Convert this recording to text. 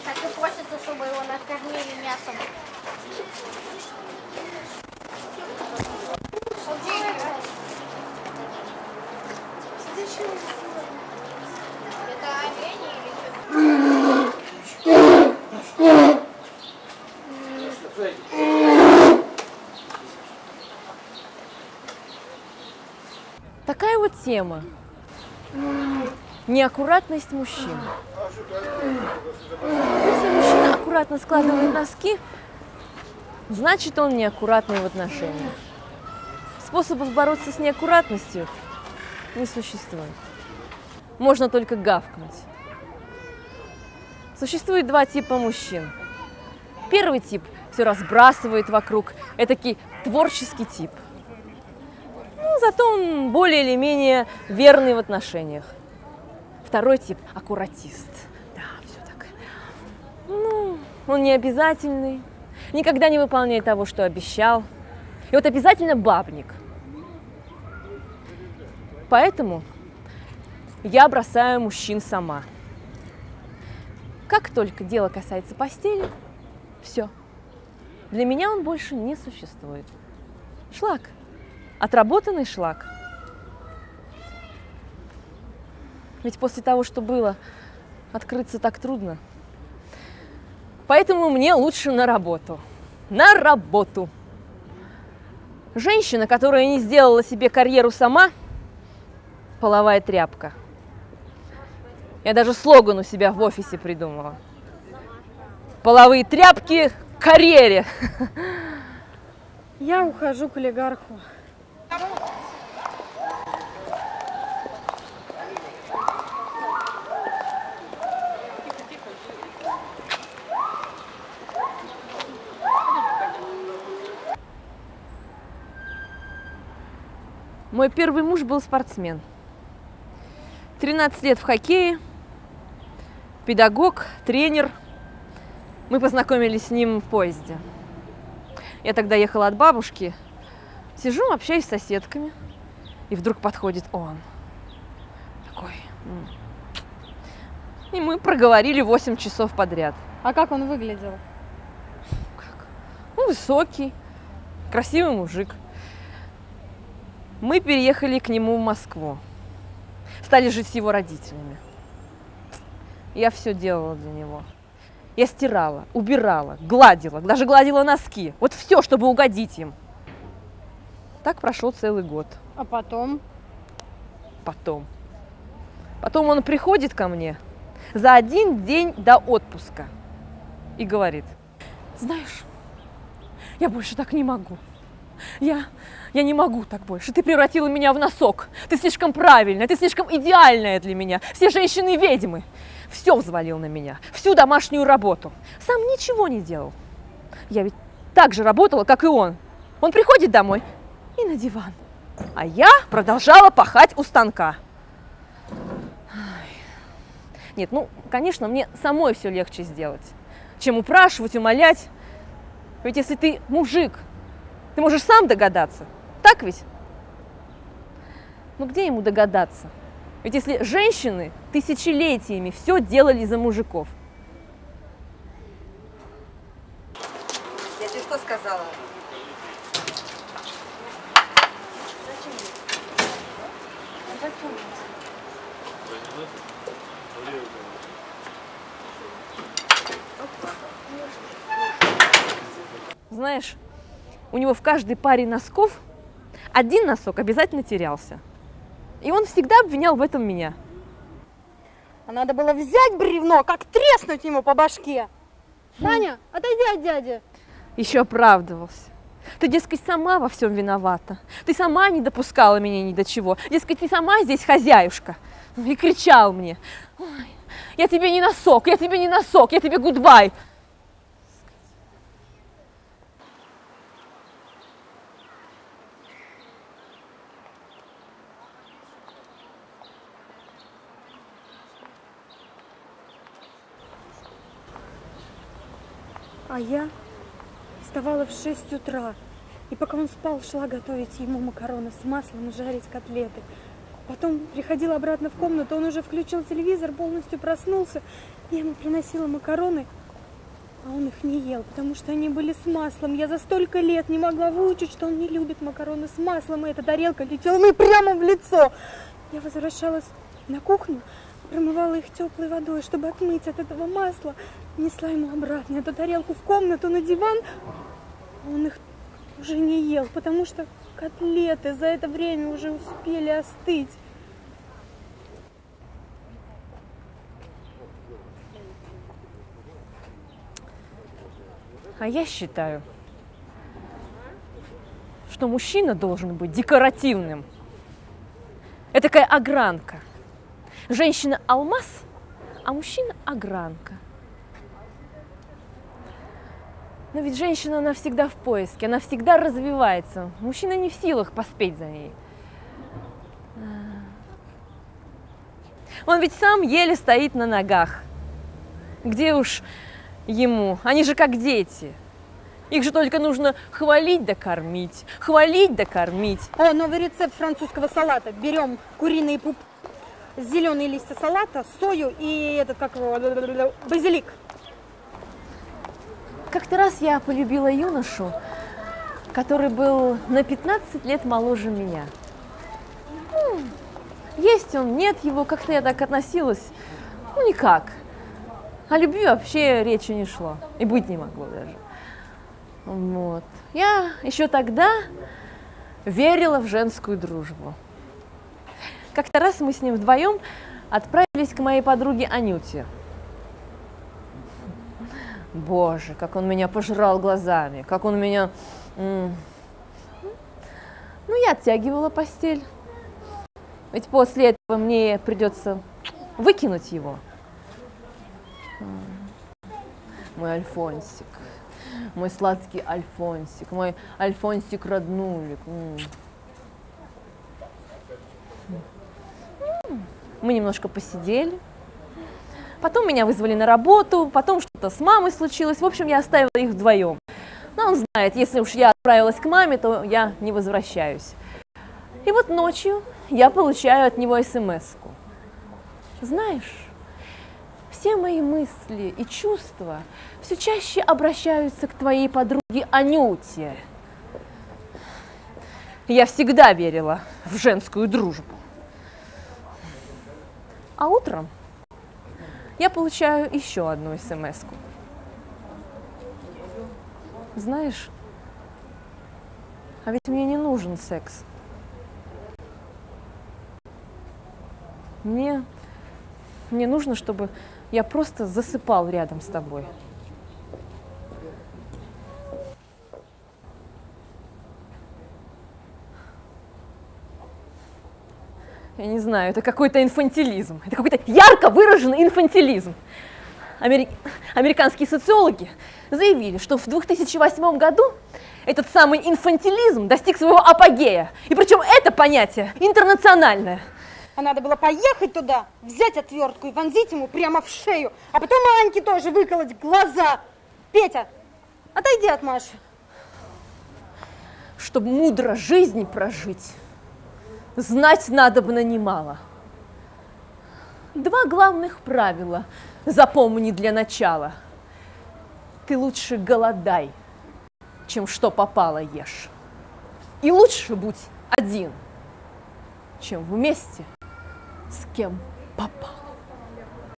Так и просится, чтобы его накормили мясом. Это олени или что? Такая вот тема. Неаккуратность мужчин. Если мужчина аккуратно складывает носки, значит, он неаккуратный в отношениях. Способов бороться с неаккуратностью не существует. Можно только гавкнуть. Существует два типа мужчин. Первый тип все разбрасывает вокруг, этакий творческий тип. Ну, зато он более или менее верный в отношениях. Второй тип – аккуратист. Да, все так. Ну, он не обязательный, никогда не выполняет того, что обещал. И вот обязательно бабник. Поэтому я бросаю мужчин сама. Как только дело касается постели, все. Для меня он больше не существует. Шлак. Отработанный шлак. Ведь после того, что было, открыться так трудно. Поэтому мне лучше на работу. На работу. Женщина, которая не сделала себе карьеру сама, половая тряпка. Я даже слоган у себя в офисе придумала. Половые тряпки к карьере. Я ухожу к олигарху. Мой первый муж был спортсмен. 13 лет в хоккее, педагог, тренер. Мы познакомились с ним в поезде. Я тогда ехала от бабушки, сижу, общаюсь с соседками, и вдруг подходит он. Такой. И мы проговорили 8 часов подряд. А как он выглядел? Как? Ну, высокий, красивый мужик. Мы переехали к нему в Москву. Стали жить с его родителями. Я все делала для него. Я стирала, убирала, гладила, даже гладила носки. Вот все, чтобы угодить им. Так прошел целый год. А потом? Потом он приходит ко мне за 1 день до отпуска и говорит: знаешь, я больше так не могу. Я не могу так больше. Ты превратила меня в носок. Ты слишком правильная, ты слишком идеальная для меня. Все женщины ведьмы. Все взвалил на меня, всю домашнюю работу. Сам ничего не делал. Я ведь так же работала, как и он. Он приходит домой и на диван. А я продолжала пахать у станка. Нет, ну, конечно, мне самой все легче сделать, чем упрашивать, умолять. Ведь если ты мужик, ты можешь сам догадаться. Так ведь? Ну где ему догадаться? Ведь если женщины тысячелетиями все делали за мужиков. Я тебе что сказала? Знаешь, у него в каждой паре носков 1 носок обязательно терялся. И он всегда обвинял в этом меня. А надо было взять бревно, как треснуть ему по башке. Таня, отойди от дяди. Еще оправдывался. Ты, дескать, сама во всем виновата. Ты сама не допускала меня ни до чего. Дескать, ты сама здесь хозяюшка. И кричал мне: ой, я тебе не носок, я тебе не носок, я тебе гудбай. А я вставала в 6 утра. И пока он спал, шла готовить ему макароны с маслом и жарить котлеты. Потом приходила обратно в комнату, он уже включил телевизор, полностью проснулся. Я ему приносила макароны, а он их не ел, потому что они были с маслом. Я за столько лет не могла выучить, что он не любит макароны с маслом, и эта тарелка летела мне прямо в лицо. Я возвращалась на кухню, промывала их теплой водой, чтобы отмыть от этого масла, несла ему обратно эту тарелку в комнату на диван, а он их уже не ел, потому что котлеты за это время уже успели остыть. А я считаю, что мужчина должен быть декоративным. Это такая огранка. Женщина алмаз, а мужчина огранка. Но ведь женщина, она всегда в поиске, она всегда развивается. Мужчина не в силах поспеть за ней. Он ведь сам еле стоит на ногах. Где уж ему? Они же как дети. Их же только нужно хвалить да кормить, хвалить да кормить. О, новый рецепт французского салата. Берем куриные пупы, зеленые листья салата, сою и этот, как его, базилик. Как-то раз я полюбила юношу, который был на 15 лет моложе меня. Есть он, нет его, как-то я так относилась, ну никак. О любви вообще речи не шло, и быть не могло даже. Вот. Я еще тогда верила в женскую дружбу. Как-то раз мы с ним вдвоем отправились к моей подруге Анюте. Боже, как он меня пожрал глазами, как он меня... Ну, я оттягивала постель. Ведь после этого мне придется выкинуть его. Мой Альфонсик, мой сладкий Альфонсик, мой Альфонсик роднулик. Мы немножко посидели. Потом меня вызвали на работу, потом что-то с мамой случилось. В общем, я оставила их вдвоем. Но он знает, если уж я отправилась к маме, то я не возвращаюсь. И вот ночью я получаю от него смс-ку. Знаешь, все мои мысли и чувства все чаще обращаются к твоей подруге Анюте. Я всегда верила в женскую дружбу. А утром я получаю еще одну смс-ку. Знаешь, а ведь мне не нужен секс. Мне нужно, чтобы я просто засыпал рядом с тобой. Я не знаю, это какой-то инфантилизм. Это какой-то ярко выраженный инфантилизм. Американские социологи заявили, что в 2008 году этот самый инфантилизм достиг своего апогея. И причем это понятие интернациональное. А надо было поехать туда, взять отвертку и вонзить ему прямо в шею, а потом Аньке тоже выколоть глаза. Петя, отойди от Маши. Чтобы мудро жизнь прожить, знать надобно немало. 2 главных правила запомни для начала. Ты лучше голодай, чем что попало ешь. И лучше будь один, чем вместе с кем попало.